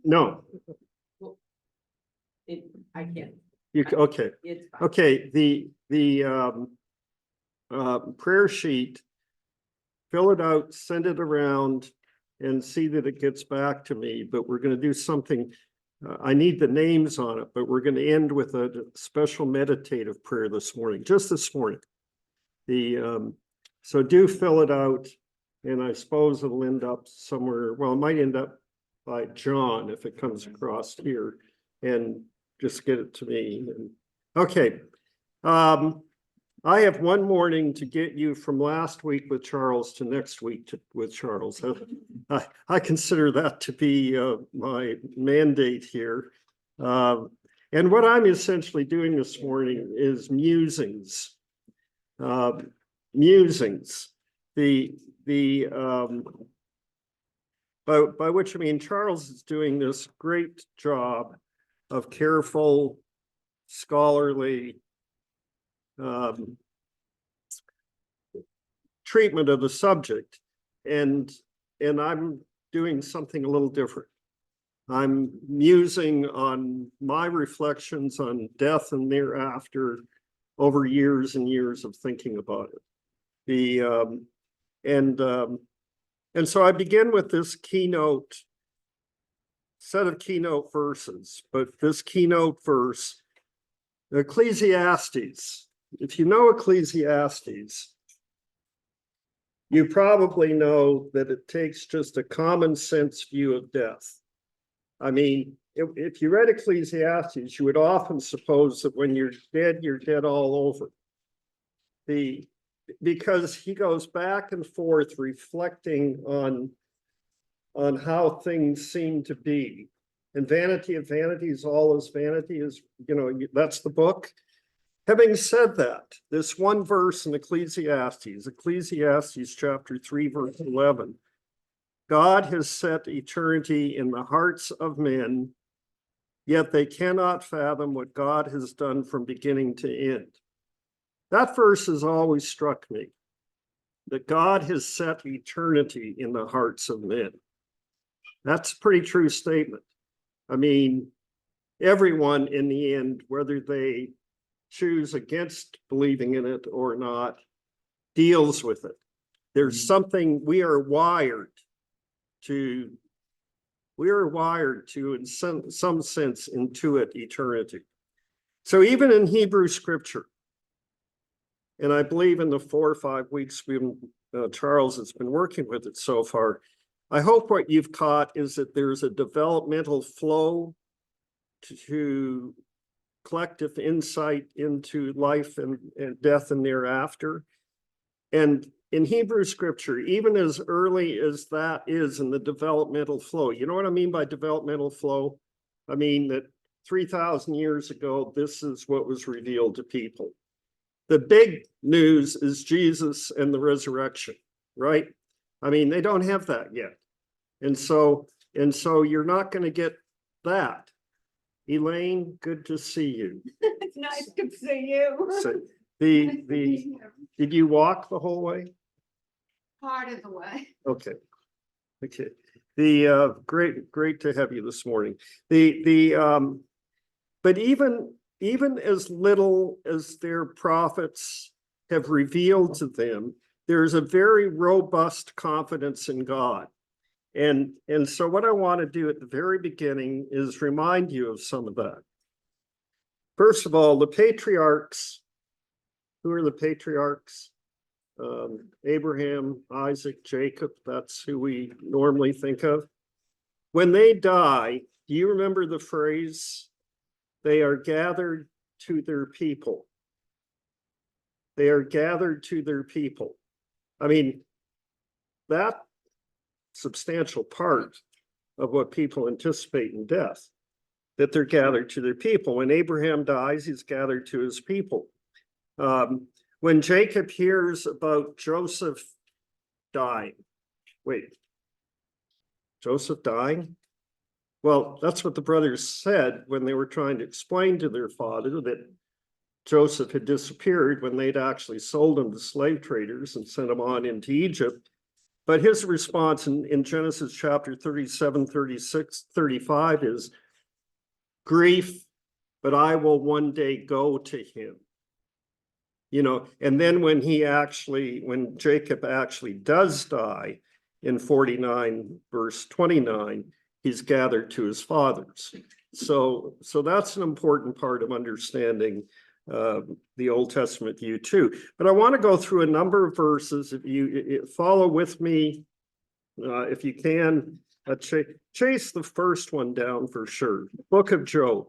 No, I can't. okay. It's fine. Okay, the prayer sheet, fill it out, send it around, and see that it gets back to me. But we're going to do something. I need the names on it, but we're going to end with a special meditative prayer this morning, just this morning. So do fill it out, and I suppose it'll end up somewhere. Well, it might end up by John if it comes across here, and just get it to me. Okay. I have one morning to get you from last week with Charles to next week with Charles. I consider that to be my mandate here. And what I'm essentially doing this morning is musings. Musings. By which I mean Charles is doing this great job of careful, scholarly treatment of the subject, and I'm doing something a little different. I'm musing on my reflections on death and thereafter over years and years of thinking about it. And so I begin with this set of keynote verses, but this keynote verse, Ecclesiastes. If you know Ecclesiastes, you probably know that it takes just a common sense view of death. I mean, if you read Ecclesiastes, you would often suppose that when you're dead all over. Because he goes back and forth reflecting on how things seem to be. And vanity of vanities, all is vanity is, that's the book. Having said that, this one verse in Ecclesiastes chapter 3, verse 11, God has set eternity in the hearts of men, yet they cannot fathom what God has done from beginning to end. That verse has always struck me, that God has set eternity in the hearts of men. That's a pretty true statement. I mean, everyone in the end, whether they choose against believing in it or not, deals with it. There's something we are wired to, in some sense, intuit eternity. So even in Hebrew scripture, and I believe in the 4 or 5 weeks Charles has been working with it so far, I hope what you've caught is that there's a developmental flow to collective insight into life and death and thereafter. And in Hebrew scripture, even as early as that is in the developmental flow, you know what I mean by developmental flow? I mean that 3,000 years ago, this is what was revealed to people. The big news is Jesus and the resurrection, right? I mean, they don't have that yet. And so you're not going to get that. Elaine, good to see you. It's nice to see you. So did you walk the whole way? Part of the way. Okay. Great to have you this morning. But even as little as their prophets have revealed to them, there's a very robust confidence in God. And so what I want to do at the very beginning is remind you of some of that. First of all, the patriarchs. Who are the patriarchs? Abraham, Isaac, Jacob, that's who we normally think of. When they die, do you remember the phrase, they are gathered to their people? They are gathered to their people. I mean, that substantial part of what people anticipate in death, that they're gathered to their people. When Abraham dies, he's gathered to his people. When Jacob hears about Joseph dying, Joseph dying? Well, that's what the brothers said when they were trying to explain to their father that Joseph had disappeared when they'd actually sold him to slave traders and sent him on into Egypt. But his response in Genesis chapter 37, 36, 35 is grief, but I will one day go to him. You know, and then when Jacob actually does die in 49 verse 29, he's gathered to his fathers. So that's an important part of understanding the Old Testament view too. But I want to go through a number of verses. If you follow with me, if you can, chase the first one down for sure. Book of Job.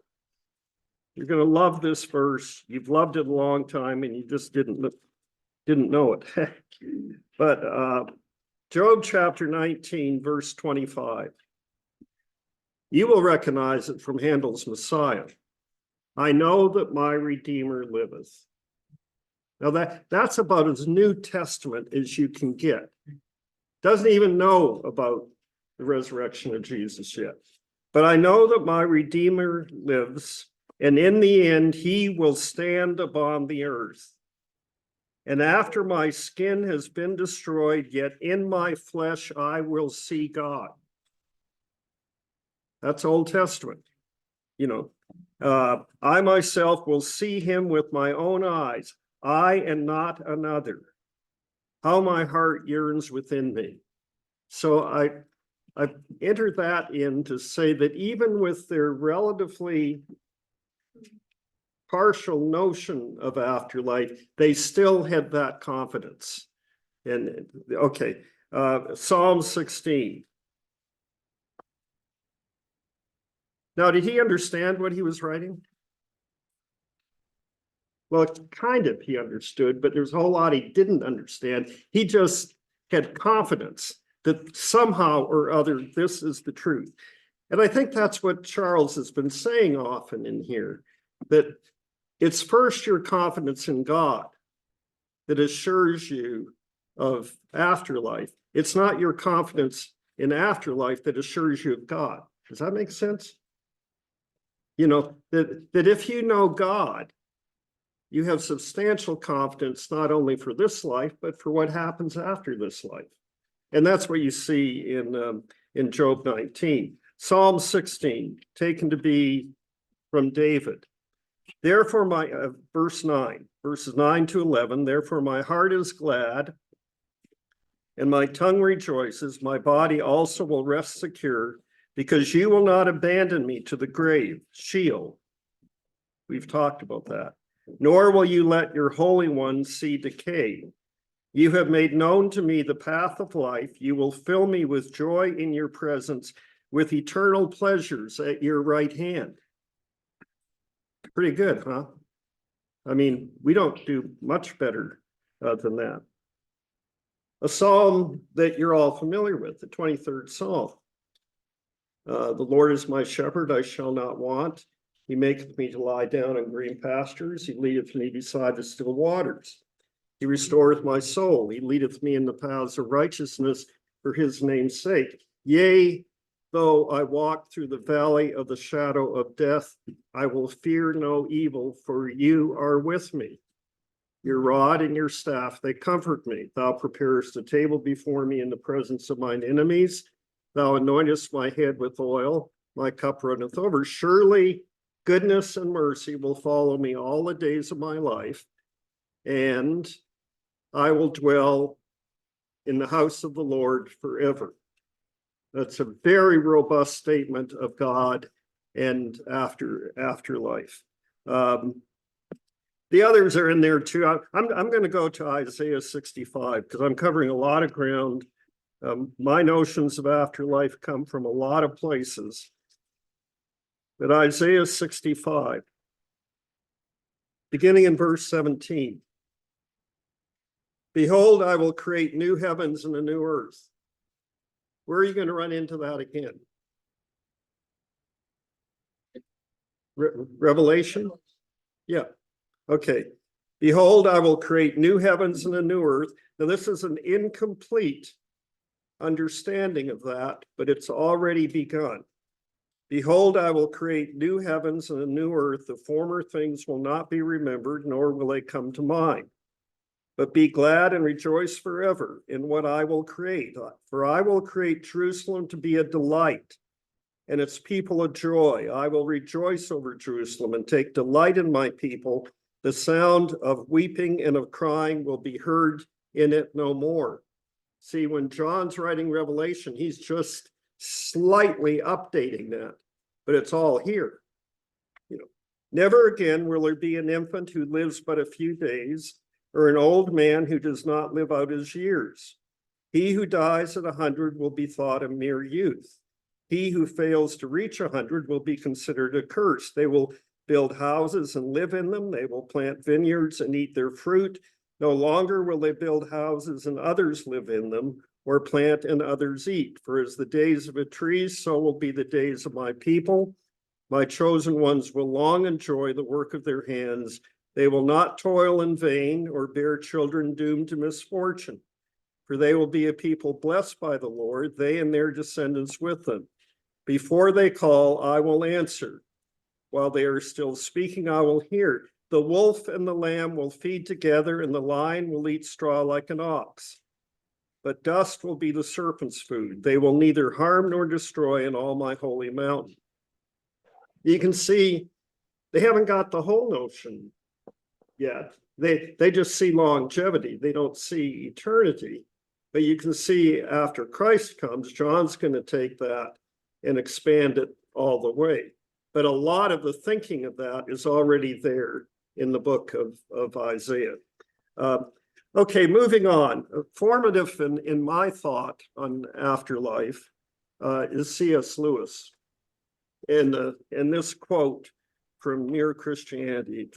You're going to love this verse. You've loved it a long time and you just didn't know it. But Job chapter 19, verse 25. You will recognize it from Handel's Messiah. I know that my Redeemer liveth. Now that's about as New Testament as you can get. Doesn't even know about the resurrection of Jesus yet. But I know that my Redeemer lives, and in the end he will stand upon the earth. And after my skin has been destroyed, yet in my flesh I will see God. That's Old Testament. You know, I myself will see him with my own eyes, I and not another. How my heart yearns within me. So I entered that in to say that even with their relatively partial notion of afterlife, they still had that confidence. And okay, Psalm 16. Now, did he understand what he was writing? Well, kind of he understood, but there's a whole lot he didn't understand. He just had confidence that somehow or other this is the truth. And I think that's what Charles has been saying often in here, that it's first your confidence in God that assures you of afterlife. It's not your confidence in afterlife that assures you of God. Does that make sense? You know, that if you know God, you have substantial confidence, not only for this life, but for what happens after this life. And that's what you see in Job 19. Psalm 16, taken to be from David. Therefore, verses 9 to 11, therefore my heart is glad, and my tongue rejoices, my body also will rest secure, because you will not abandon me to the grave, Sheol. We've talked about that. Nor will you let your Holy One see decay. You have made known to me the path of life. You will fill me with joy in your presence, with eternal pleasures at your right hand. Pretty good, huh? I mean, we don't do much better than that. A psalm that you're all familiar with, the 23rd Psalm. The Lord is my shepherd, I shall not want. He maketh me to lie down in green pastures. He leadeth me beside the still waters. He restoreth my soul. He leadeth me in the paths of righteousness for his name's sake. Yea, though I walk through the valley of the shadow of death, I will fear no evil, for you are with me. Your rod and your staff, they comfort me. Thou preparest a table before me in the presence of mine enemies. Thou anointest my head with oil. My cup runneth over. Surely goodness and mercy will follow me all the days of my life, and I will dwell in the house of the Lord forever. That's a very robust statement of God and afterlife. The others are in there too. I'm going to go to Isaiah 65 because I'm covering a lot of ground. My notions of afterlife come from a lot of places. But Isaiah 65, beginning in verse 17. Behold, I will create new heavens and a new earth. Where are you going to run into that again? Revelation? Yeah. Okay. Behold, I will create new heavens and a new earth. Now, this is an incomplete understanding of that, but it's already begun. Behold, I will create new heavens and a new earth. The former things will not be remembered, nor will they come to mind. But be glad and rejoice forever in what I will create. For I will create Jerusalem to be a delight, and its people a joy. I will rejoice over Jerusalem and take delight in my people. The sound of weeping and of crying will be heard in it no more. See, when John's writing Revelation, he's just slightly updating that, but it's all here. Never again will there be an infant who lives but a few days, or an old man who does not live out his years. He who dies at 100 will be thought a mere youth. He who fails to reach 100 will be considered accursed. They will build houses and live in them. They will plant vineyards and eat their fruit. No longer will they build houses and others live in them, or plant and others eat. For as the days of a tree, so will be the days of my people. My chosen ones will long enjoy the work of their hands. They will not toil in vain or bear children doomed to misfortune. For they will be a people blessed by the Lord, they and their descendants with them. Before they call, I will answer. While they are still speaking, I will hear. The wolf and the lamb will feed together, and the lion will eat straw like an ox. But dust will be the serpent's food. They will neither harm nor destroy in all my holy mountain. You can see they haven't got the whole notion yet. They just see longevity. They don't see eternity. But you can see after Christ comes, John's going to take that and expand it all the way. But a lot of the thinking of that is already there in the book of Isaiah. Okay, moving on. Formative in my thought on afterlife is C.S. Lewis. And this quote from Mere Christianity,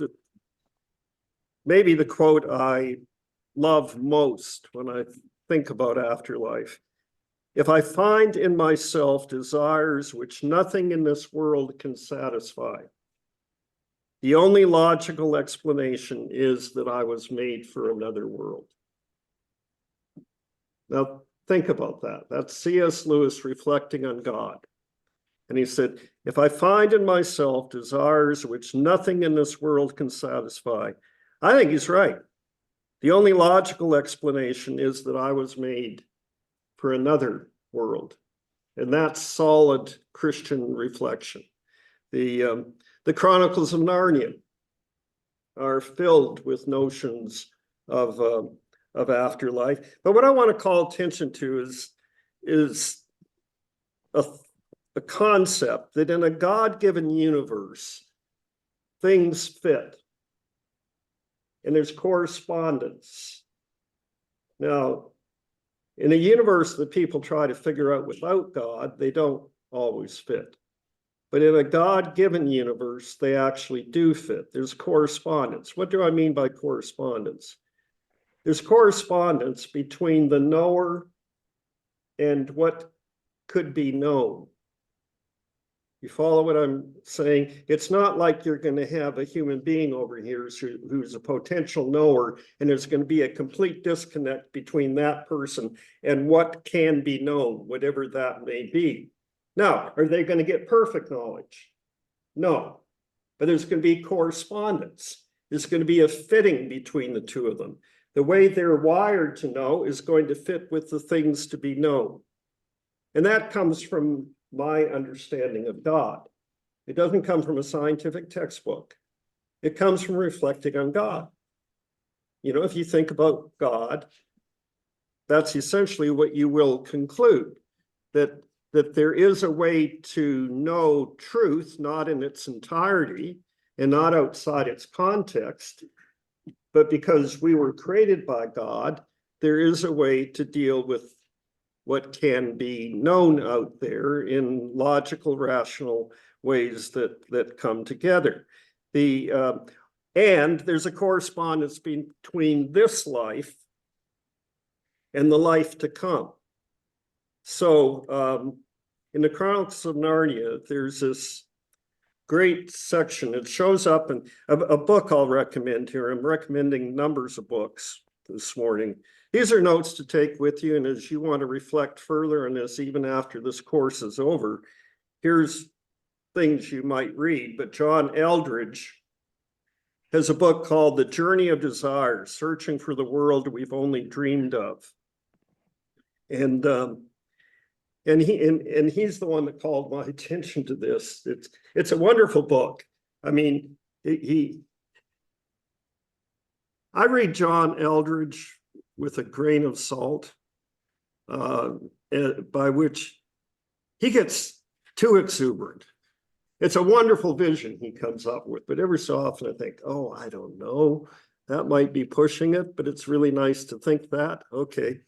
maybe the quote I love most when I think about afterlife. If I find in myself desires which nothing in this world can satisfy, the only logical explanation is that I was made for another world. Now, think about that. That's C.S. Lewis reflecting on God. And he said, if I find in myself desires which nothing in this world can satisfy, I think he's right. The only logical explanation is that I was made for another world. And that's solid Christian reflection. The Chronicles of Narnia are filled with notions of afterlife. But what I want to call attention to is a concept that in a God-given universe, things fit. And there's correspondence. Now, in a universe that people try to figure out without God, they don't always fit. But in a God-given universe, they actually do fit. There's correspondence. What do I mean by correspondence? There's correspondence between the knower and what could be known. You follow what I'm saying? It's not like you're going to have a human being over here who's a potential knower, and there's going to be a complete disconnect between that person and what can be known, whatever that may be. Now, are they going to get perfect knowledge? No, but there's going to be correspondence. There's going to be a fitting between the two of them. The way they're wired to know is going to fit with the things to be known. And that comes from my understanding of God. It doesn't come from a scientific textbook. It comes from reflecting on God. You know, if you think about God, that's essentially what you will conclude, that there is a way to know truth, not in its entirety and not outside its context, but because we were created by God, there is a way to deal with what can be known out there in logical, rational ways that come together. And there's a correspondence between this life and the life to come. So in the Chronicles of Narnia, there's this great section. It shows up in a book I'll recommend here. I'm recommending numbers of books this morning. These are notes to take with you, and as you want to reflect further on this, even after this course is over, here's things you might read. But John Eldridge has a book called The Journey of Desire, Searching for the World We've Only Dreamed of. And he's the one that called my attention to this. It's a wonderful book. I mean, I read John Eldredge with a grain of salt, by which he gets too exuberant. It's a wonderful vision he comes up with, but every so often I think, oh, I don't know, that might be pushing it, but it's really nice to think that. Okay.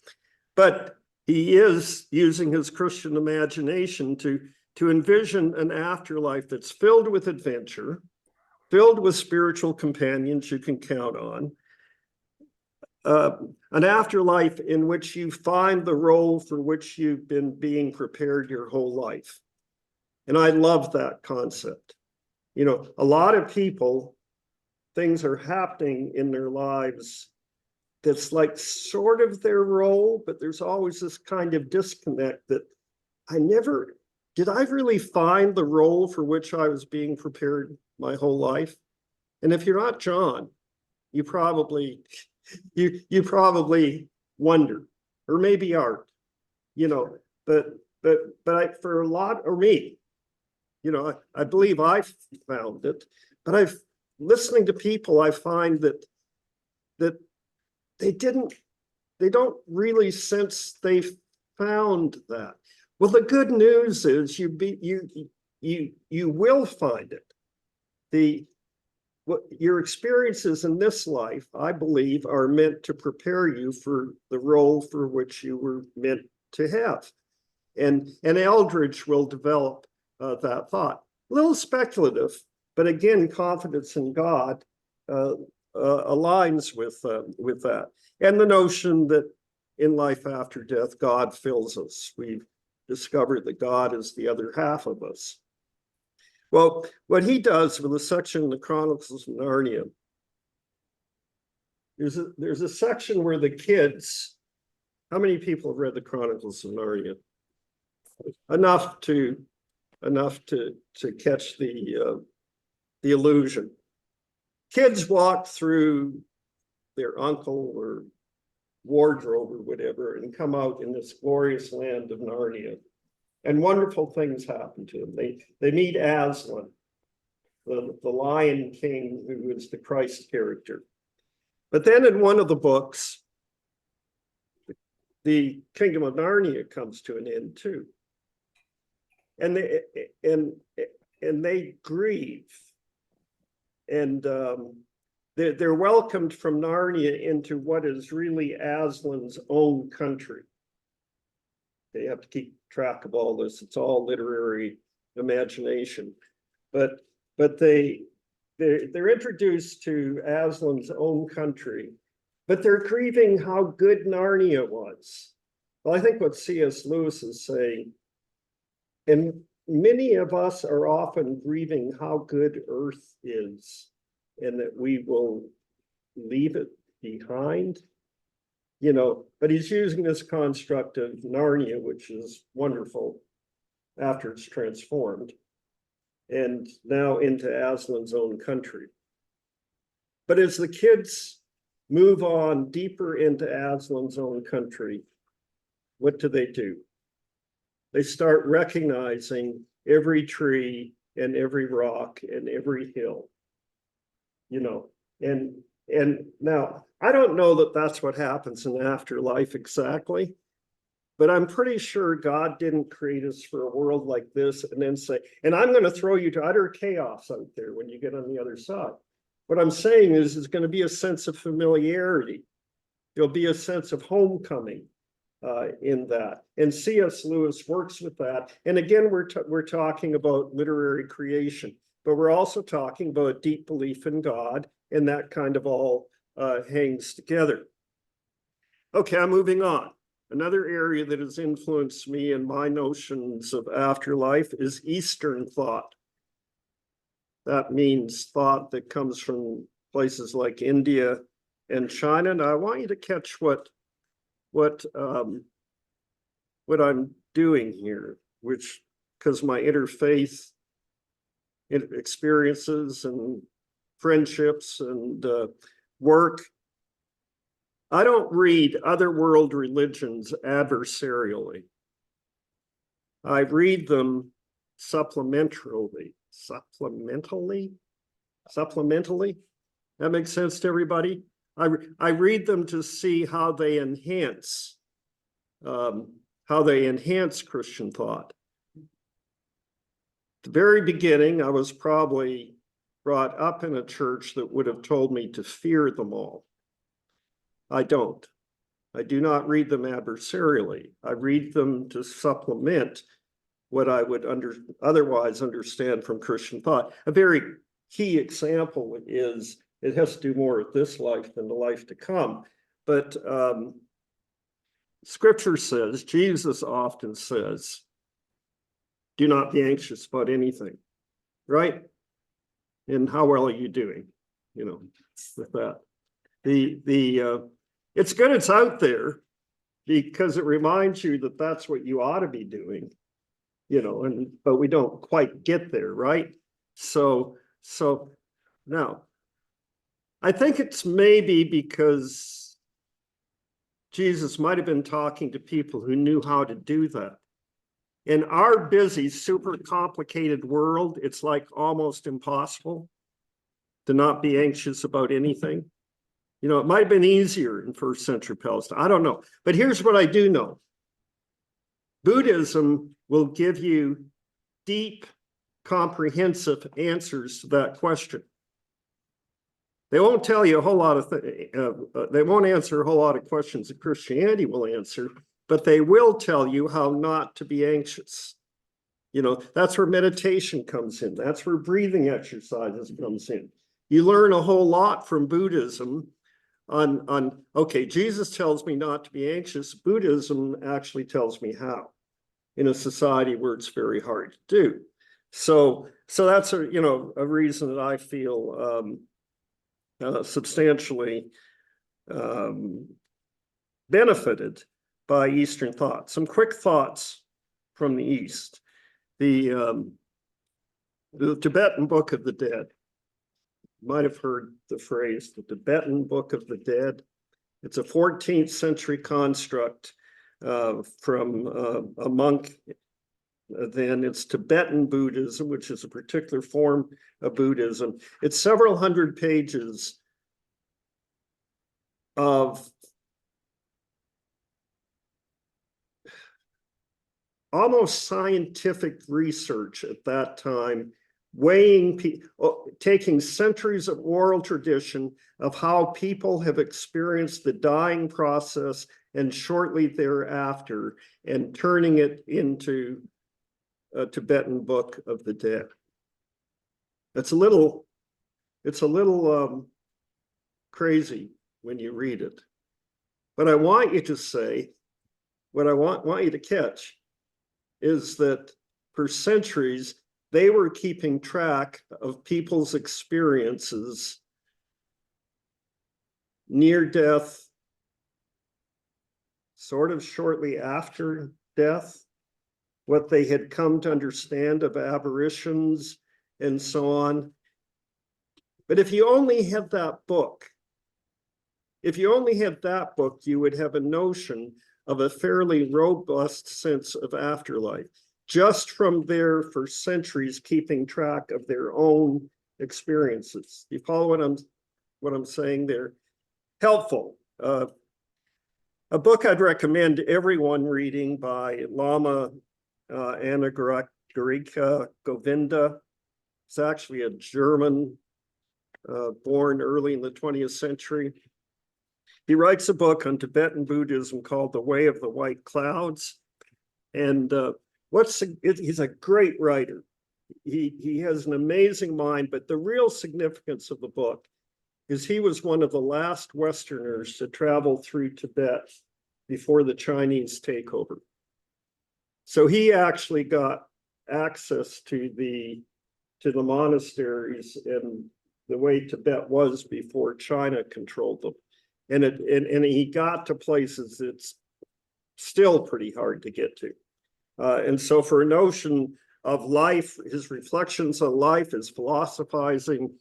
But he is using his Christian imagination to envision an afterlife that's filled with adventure, filled with spiritual companions you can count on, an afterlife in which you find the role for which you've been being prepared your whole life. And I love that concept. You know, a lot of people, things are happening in their lives that's like sort of their role, but there's always this kind of disconnect that did I really find the role for which I was being prepared my whole life? And if you're not John, you probably wonder, or maybe aren't, you know, but for a lot, or me, you know, I believe I've found it, but listening to people, I find that they don't really sense they've found that. Well, the good news is you will find it. What your experiences in this life, I believe, are meant to prepare you for the role for which you were meant to have. And Eldredge will develop that thought. A little speculative, but again, confidence in God aligns with that. And the notion that in life after death, God fills us. We've discovered that God is the other half of us. Well, what he does with a section in the Chronicles of Narnia, there's a section where the kids, how many people have read the Chronicles of Narnia? Enough to catch the illusion. Kids walk through their uncle or wardrobe or whatever and come out in this glorious land of Narnia. And wonderful things happen to them. They meet Aslan, the Lion King, who is the Christ character. But then in one of the books, the Kingdom of Narnia comes to an end too. And they grieve. And they're welcomed from Narnia into what is really Aslan's own country. They have to keep track of all this. It's all literary imagination. But they're introduced to Aslan's own country, but they're grieving how good Narnia was. Well, I think what C.S. Lewis is saying, and many of us are often grieving how good Earth is, and that we will leave it behind. You know, but he's using this construct of Narnia, which is wonderful after it's transformed, and now into Aslan's own country. But as the kids move on deeper into Aslan's own country, what do? They start recognizing every tree and every rock and every hill, you know, and now I don't know that that's what happens in afterlife exactly, but I'm pretty sure God didn't create us for a world like this and then say, and I'm going to throw you to utter chaos out there when you get on the other side. What I'm saying is there's going to be a sense of familiarity. There'll be a sense of homecoming in that. And C.S. Lewis works with that. And again, we're talking about literary creation, but we're also talking about a deep belief in God, and that kind of all hangs together. Okay, I'm moving on. Another area that has influenced me in my notions of afterlife is Eastern thought. That means thought that comes from places like India and China. Now, I want you to catch what I'm doing here, which, because my interfaith experiences and friendships and work. I don't read other world religions adversarially. I read them supplementally. That makes sense to everybody? I read them to see how they enhance Christian thought. At the very beginning, I was probably brought up in a church that would have told me to fear them all. I don't. I do not read them adversarially. I read them to supplement what I would otherwise understand from Christian thought. A very key example is, it has to do more with this life than the life to come. But Scripture says, Jesus often says, do not be anxious about anything, right? And how well are you doing, with that? It's good it's out there because it reminds you that that's what you ought to be doing, but we don't quite get there, right? So now, I think it's maybe because Jesus might have been talking to people who knew how to do that. In our busy, super complicated world, it's like almost impossible to not be anxious about anything. It might have been easier in first century Palestine. I don't know. But here's what I do know. Buddhism will give you deep, comprehensive answers to that question. They won't tell you a whole lot of they won't answer a whole lot of questions that Christianity will answer, but they will tell you how not to be anxious. That's where meditation comes in. That's where breathing exercises comes in. You learn a whole lot from Buddhism on okay, Jesus tells me not to be anxious. Buddhism actually tells me how in a society where it's very hard to do. So that's a reason that I feel substantially benefited by Eastern thought. Some quick thoughts from the East. The Tibetan Book of the Dead. You might have heard the phrase, the Tibetan Book of the Dead. It's a 14th century construct from a monk. Then it's Tibetan Buddhism, which is a particular form of Buddhism. It's several hundred pages of almost scientific research at that time, taking centuries of oral tradition of how people have experienced the dying process and shortly thereafter, and turning it into a Tibetan Book of the Dead. It's a little crazy when you read it. But I want you to say, what I want you to catch is that for centuries, they were keeping track of people's experiences near death, sort of shortly after death, what they had come to understand of apparitions and so on. But if you only had that book, you would have a notion of a fairly robust sense of afterlife, just from there for centuries keeping track of their own experiences. You follow what I'm saying there? Helpful. A book I'd recommend everyone reading by Lama Anagarika Govinda. It's actually a German born early in the 20th century. He writes a book on Tibetan Buddhism called The Way of the White Clouds. And he's a great writer. He has an amazing mind, but the real significance of the book is he was one of the last Westerners to travel through Tibet before the Chinese takeover. So he actually got access to the monasteries and the way Tibet was before China controlled them. And he got to places it's still pretty hard to get to. And so for a notion of life, his reflections on life, his philosophizing,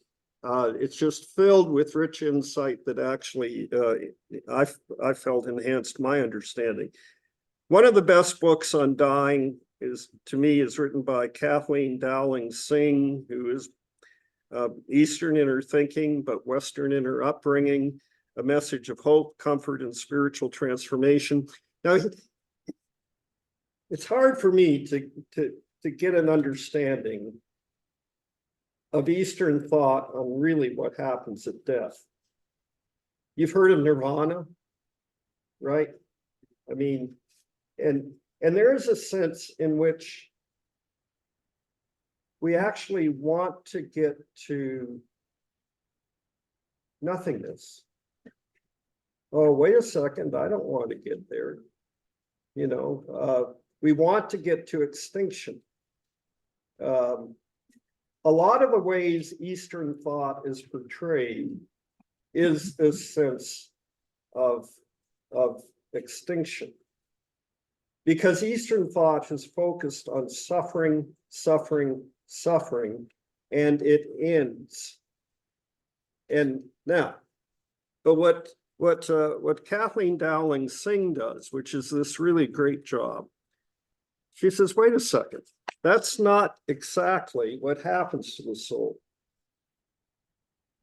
It's just filled with rich insight that actually I felt enhanced my understanding. One of the best books on dying to me, is written by Kathleen Dowling Singh, who is Eastern in her thinking, but Western in her upbringing, a message of hope, comfort, and spiritual transformation. Now, it's hard for me to get an understanding of Eastern thought on really what happens at death. You've heard of nirvana, right? I mean, and there is a sense in which we actually want to get to nothingness. Oh, wait a second, I don't want to get there. You know, we want to get to extinction. A lot of the ways Eastern thought is portrayed is this sense of extinction. Because Eastern thought has focused on suffering, suffering, suffering, and it ends. And now, but what Kathleen Dowling Singh does, which is this really great job, she says, wait a second, that's not exactly what happens to the soul.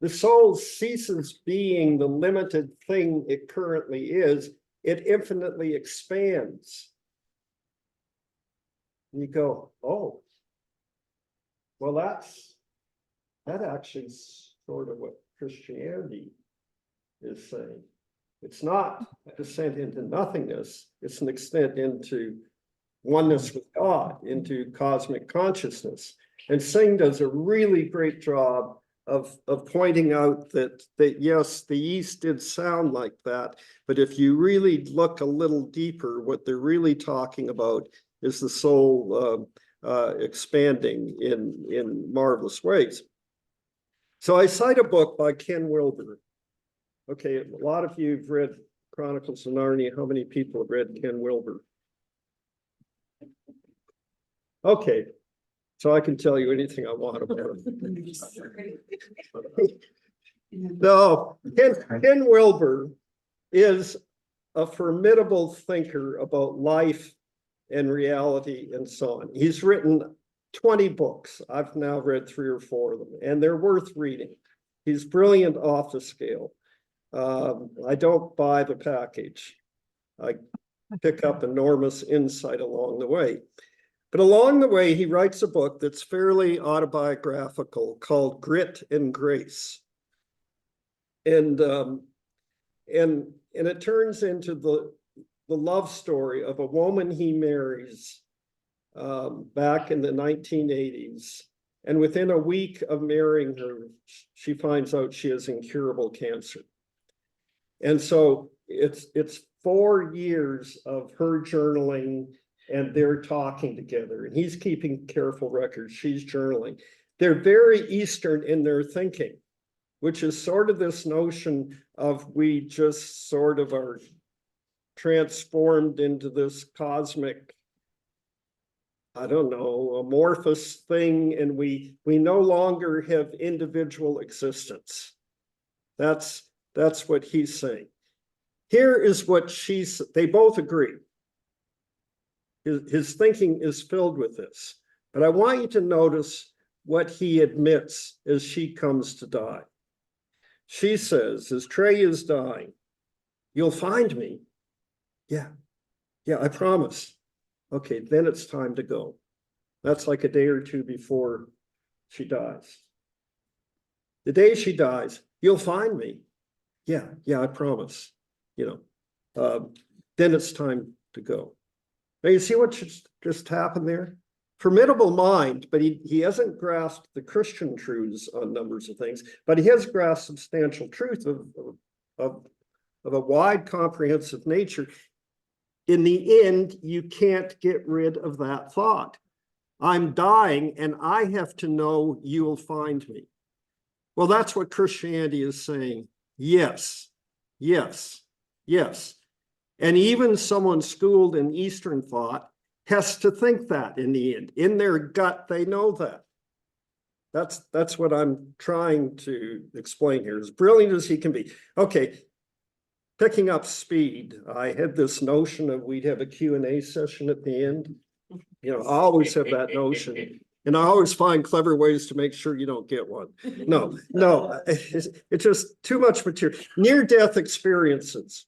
The soul ceases being the limited thing it currently is. It infinitely expands. You go, oh, well, that actually is sort of what Christianity is saying. It's not a descent into nothingness, it's an extent into oneness with God, into cosmic consciousness. And Singh does a really great job of pointing out that yes, the East did sound like that, but if you really look a little deeper, what they're really talking about is the soul expanding in marvelous ways. So I cite a book by Ken Wilber. Okay, a lot of you have read Chronicles of Narnia. How many people have read Ken Wilber? Okay, so I can tell you anything I want about him. No, Ken Wilber is a formidable thinker about life and reality and so on. He's written 20 books. I've now read 3 or 4 of them, and they're worth reading. He's brilliant off the scale. I don't buy the package. I pick up enormous insight along the way. But along the way, he writes a book that's fairly autobiographical called Grit and Grace. And it turns into the love story of a woman he marries back in the 1980s. And within a week of marrying her, she finds out she has incurable cancer. And so it's 4 years of her journaling, and they're talking together, and he's keeping careful records, she's journaling. They're very Eastern in their thinking, which is sort of this notion of we just sort of are transformed into this cosmic, I don't know, amorphous thing, and we no longer have individual existence. That's what he's saying. Here is what they both agree. His thinking is filled with this. But I want you to notice what he admits as she comes to die. She says, as Trey is dying, you'll find me. Yeah, I promise. Okay, then it's time to go. That's like a day or 2 before she dies. The day she dies, you'll find me. Yeah, I promise. Then it's time to go. Now you see what just happened there? Formidable mind, but he hasn't grasped the Christian truths on numbers of things, but he has grasped substantial truth of a wide, comprehensive nature. In the end, you can't get rid of that thought. I'm dying, and I have to know you will find me. Well, that's what Christianity is saying. Yes. And even someone schooled in Eastern thought has to think that in the end. In their gut, they know that. That's what I'm trying to explain here, as brilliant as he can be. Okay, picking up speed, I had this notion of we'd have a Q&A session at the end. I always have that notion. And I always find clever ways to make sure you don't get one. No, it's just too much material. Near-death experiences.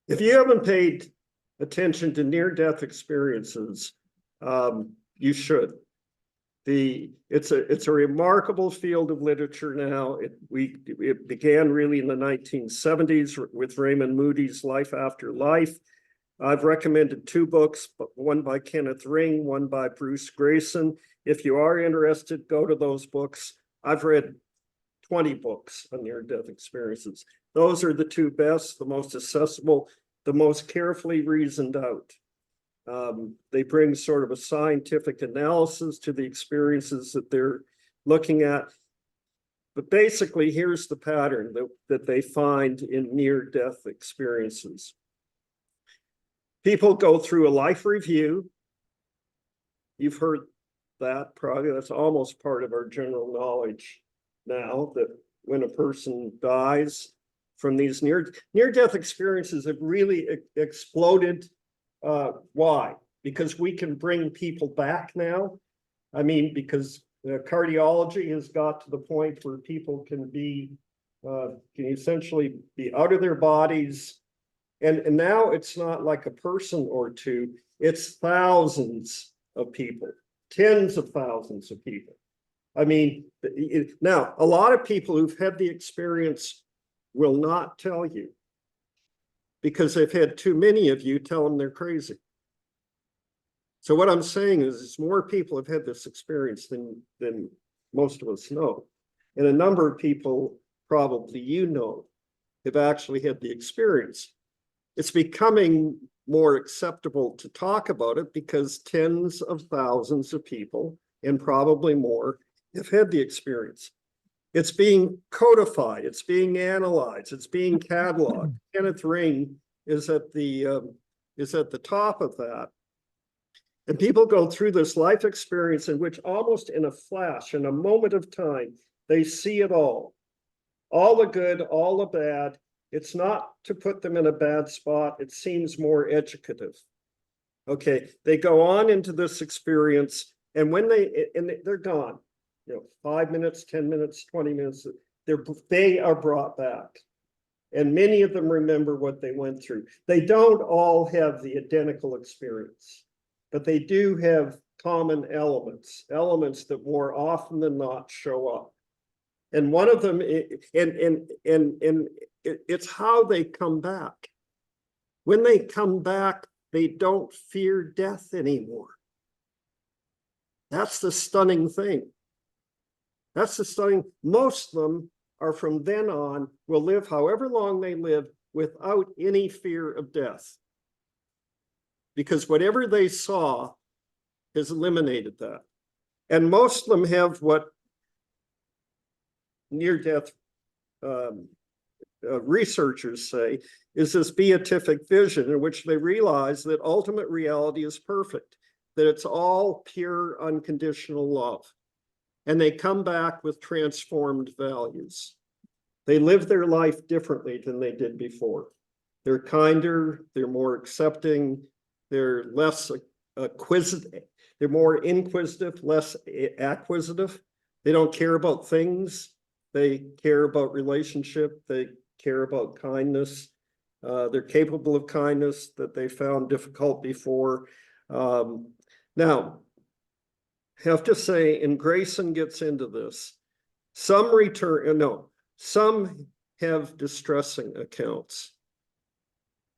If you haven't paid attention to near-death experiences, you should. It's a remarkable field of literature now. It began really in the 1970s with Raymond Moody's Life After Life. I've recommended 2 books, one by Kenneth Ring, one by Bruce Grayson. If you are interested, go to those books. I've read 20 books on near-death experiences. Those are the 2 best, the most accessible, the most carefully reasoned out. They bring sort of a scientific analysis to the experiences that they're looking at. But basically, here's the pattern that they find in near-death experiences. People go through a life review. You've heard that probably. That's almost part of our general knowledge now, that when a person dies from these near-death experiences have really exploded. Why? Because we can bring people back now. I mean, because cardiology has got to the point where people can essentially be out of their bodies. And now it's not like a person or two, it's thousands of people, tens of thousands of people. I mean, now a lot of people who've had the experience will not tell you, because they've had too many of you tell them they're crazy. So what I'm saying is more people have had this experience than most of us know. And a number of people, probably have actually had the experience. It's becoming more acceptable to talk about it because tens of thousands of people, and probably more, have had the experience. It's being codified, it's being analyzed, it's being cataloged. Kenneth Ring is at the top of that. And people go through this life experience in which almost in a flash, in a moment of time, they see it all the good, all the bad. It's not to put them in a bad spot. It seems more educative. Okay, they go on into this experience, and when they're gone, 5 minutes, 10 minutes, 20 minutes, they are brought back. And many of them remember what they went through. They don't all have the identical experience, but they do have common elements that more often than not show up. And one of them, it's how they come back. When they come back, they don't fear death anymore. That's the stunning thing. Most of them are from then on, will live however long they live without any fear of death. Because whatever they saw has eliminated that. And most of them have what near-death researchers say is this beatific vision in which they realize that ultimate reality is perfect, that it's all pure, unconditional love. And they come back with transformed values. They live their life differently than they did before. They're kinder, they're more accepting, they're less acquisitive, they're more inquisitive, less acquisitive. They don't care about things. They care about relationship. They care about kindness. They're capable of kindness that they found difficult before. Now, I have to say, and Grayson gets into this, some have distressing accounts.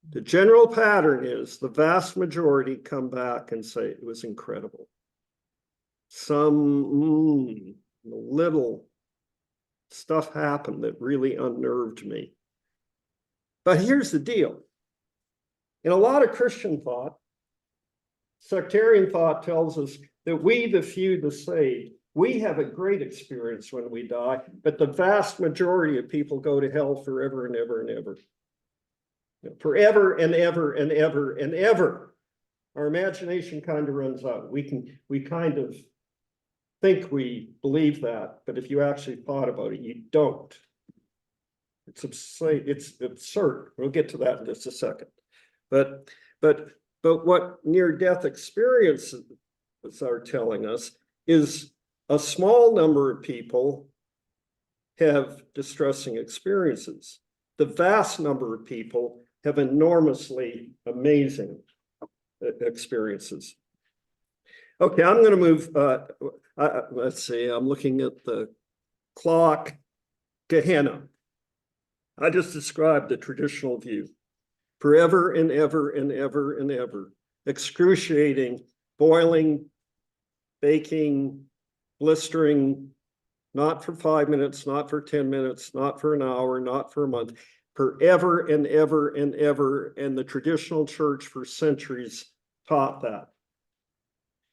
The general pattern is the vast majority come back and say it was incredible. Some little stuff happened that really unnerved me. But here's the deal. In a lot of Christian thought, sectarian thought tells us that we, the few, the saved, we have a great experience when we die, but the vast majority of people go to hell forever and ever and ever. Forever and ever and ever and ever. Our imagination kind of runs out. We kind of think we believe that, but if you actually thought about it, you don't. It's absurd. We'll get to that in just a second. But what near-death experiences are telling us is a small number of people have distressing experiences. The vast number of people have enormously amazing experiences. Okay, I'm going to move. Let's see. I'm looking at the clock. Gehenna. I just described the traditional view. Forever and ever and ever and ever. Excruciating, boiling, baking, blistering, not for 5 minutes, not for 10 minutes, not for an hour, not for a month, forever and ever and ever. And the traditional church for centuries taught that.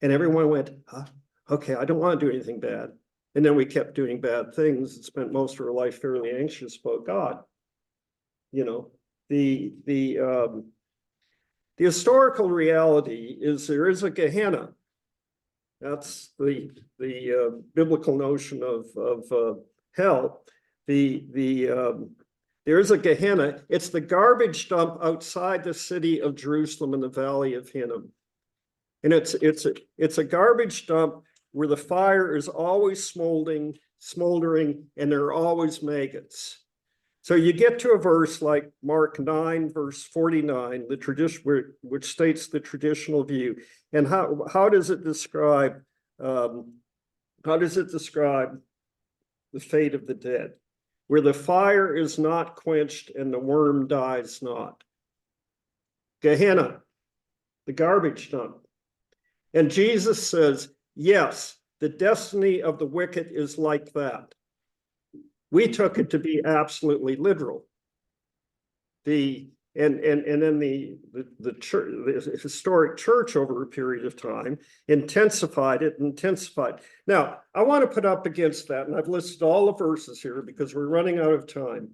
And everyone went, huh? Okay, I don't want to do anything bad. And then we kept doing bad things and spent most of our life fairly anxious about God. You know, the historical reality is there is a Gehenna. That's the biblical notion of hell. There is a Gehenna. It's the garbage dump outside the city of Jerusalem in the valley of Hinnom. And it's a garbage dump where the fire is always smoldering, and there are always maggots. So you get to a verse like Mark 9, verse 49, the tradition which states the traditional view. And how does it describe the fate of the dead? Where the fire is not quenched and the worm dies not. Gehenna, the garbage dump. And Jesus says, yes, the destiny of the wicked is like that. We took it to be absolutely literal. And then the church, the historic church over a period of time intensified it. Now, I want to put up against that, and I've listed all the verses here because we're running out of time.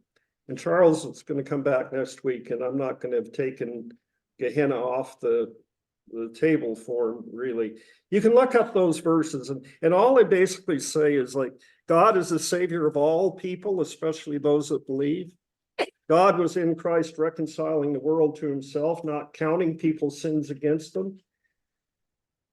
And Charles is going to come back next week, and I'm not going to have taken Gehenna off the table for him, really. You can look up those verses, and all they basically say is like, God is the savior of all people, especially those that believe. God was in Christ reconciling the world to himself, not counting people's sins against them.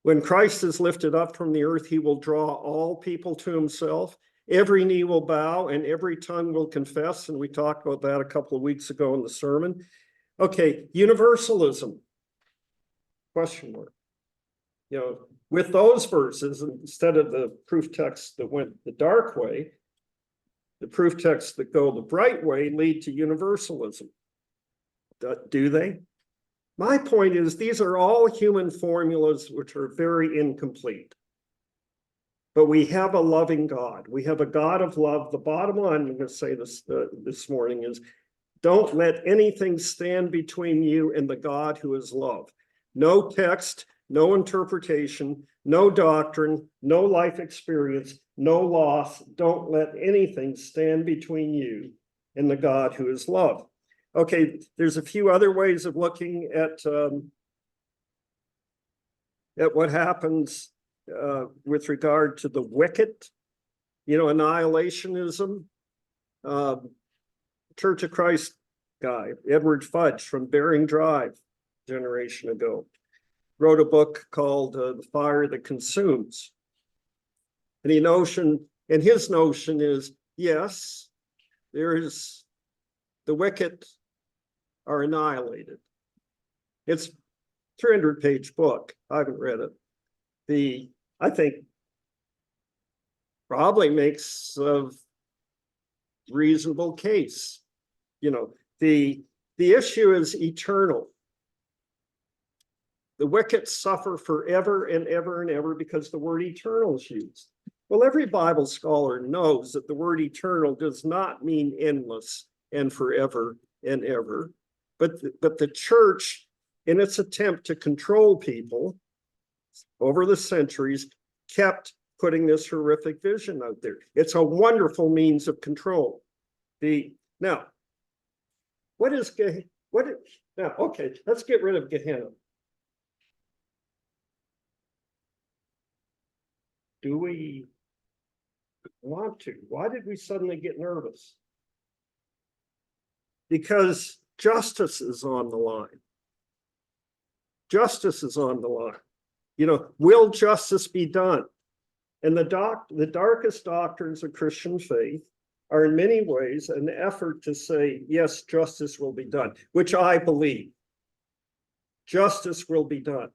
When Christ is lifted up from the earth, he will draw all people to himself. Every knee will bow and every tongue will confess. And we talked about that a couple of weeks ago in the sermon. Okay, universalism. Question mark. You know, with those verses, instead of the proof texts that went the dark way, the proof texts that go the bright way lead to universalism. Do they? My point is, these are all human formulas which are very incomplete. But we have a loving God. We have a God of love. The bottom line, I'm going to say this morning, is don't let anything stand between you and the God who is love. No text, no interpretation, no doctrine, no life experience, no loss. Don't let anything stand between you and the God who is love. Okay, there's a few other ways of looking at what happens with regard to the wicked. You know, annihilationism. Church of Christ guy, Edward Fudge from Bering Drive, generation ago, wrote a book called The Fire That Consumes. And his notion is, yes, the wicked are annihilated. It's a 300-page book. I haven't read it. I think probably makes a reasonable case. You know, the issue is eternal. The wicked suffer forever and ever and ever because the word eternal is used. Well, every Bible scholar knows that the word eternal does not mean endless and forever and ever. But the church, in its attempt to control people over the centuries, kept putting this horrific vision out there. It's a wonderful means of control. Now, okay, let's get rid of Gehenna. Do we want to. Why did we suddenly get nervous? Because justice is on the line. Justice is on the line. You know, will justice be done? And the darkest doctrines of Christian faith are in many ways an effort to say, yes, justice will be done, which I believe. Justice will be done.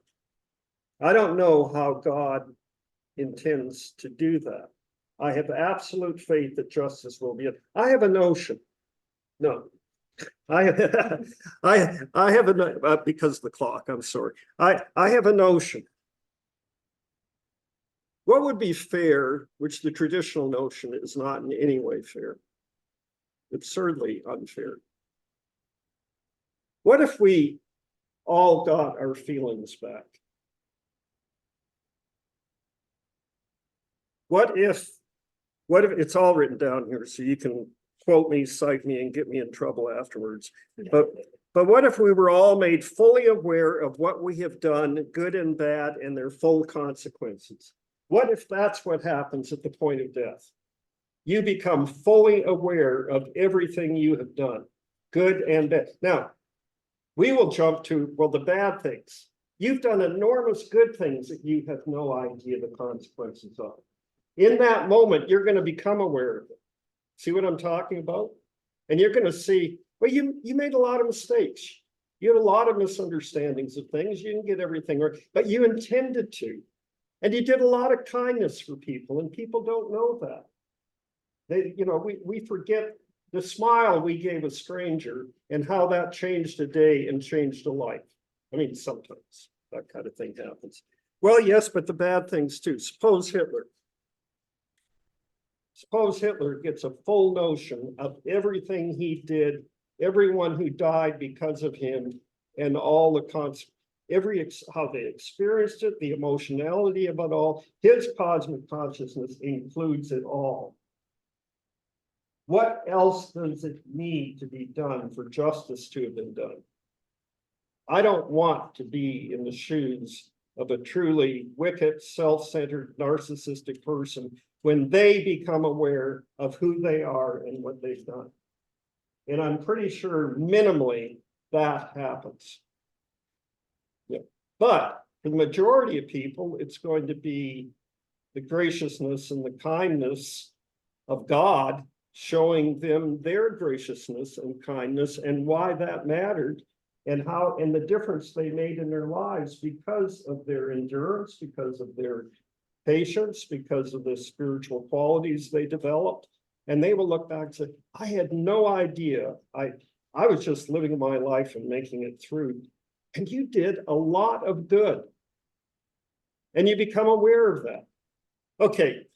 I don't know how God intends to do that. I have absolute faith that justice will be done. I have a notion. No, I have a, because of the clock, I'm sorry. I have a notion. What would be fair, which the traditional notion is not in any way fair? Absurdly unfair. What if we all got our feelings back? What if it's all written down here so you can quote me, cite me, and get me in trouble afterwards. But what if we were all made fully aware of what we have done, good and bad, and their full consequences? What if that's what happens at the point of death? You become fully aware of everything you have done, good and bad. Now, we will jump to, well, the bad things. You've done enormous good things that you have no idea the consequences of. In that moment, you're going to become aware of it. See what I'm talking about? And you're going to see, well, you made a lot of mistakes. You had a lot of misunderstandings of things. You didn't get everything right, but you intended to. And you did a lot of kindness for people, and people don't know that. They, you know, we forget the smile we gave a stranger and how that changed a day and changed a life. I mean, sometimes that kind of thing happens. Well, yes, but the bad things too. Suppose Hitler gets a full notion of everything he did, everyone who died because of him, and all the how they experienced it, the emotionality of it all. His cosmic consciousness includes it all. What else does it need to be done for justice to have been done? I don't want to be in the shoes of a truly wicked, self-centered, narcissistic person when they become aware of who they are and what they've done. And I'm pretty sure minimally that happens. Yeah. But for the majority of people, it's going to be the graciousness and the kindness of God showing them their graciousness and kindness and why that mattered and how and the difference they made in their lives because of their endurance, because of their patience, because of the spiritual qualities they developed. And they will look back and say, I had no idea. I was just living my life and making it through. And you did a lot of good. And you become aware of that. Okay,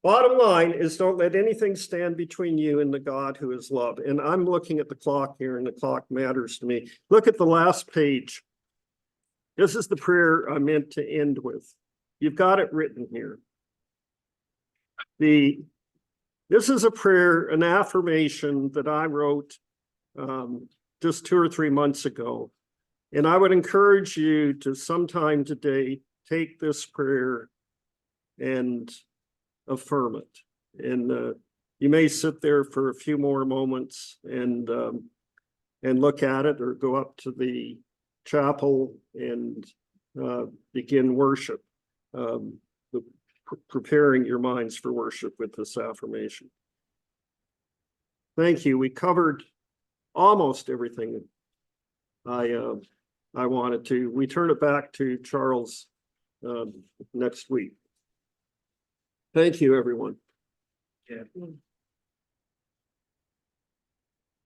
bottom line is don't let anything stand between you and the God who is love. And I'm looking at the clock here, and the clock matters to me. Look at the last page. This is the prayer I meant to end with. You've got it written here. This is a prayer, an affirmation that I wrote just 2 or 3 months ago. And I would encourage you to sometime today take this prayer and affirm it. And you may sit there for a few more moments and look at it, or go up to the chapel and begin worship, preparing your minds for worship with this affirmation. Thank you. We covered almost everything I wanted to. We turn it back to Charles next week. Thank you, everyone. Yeah.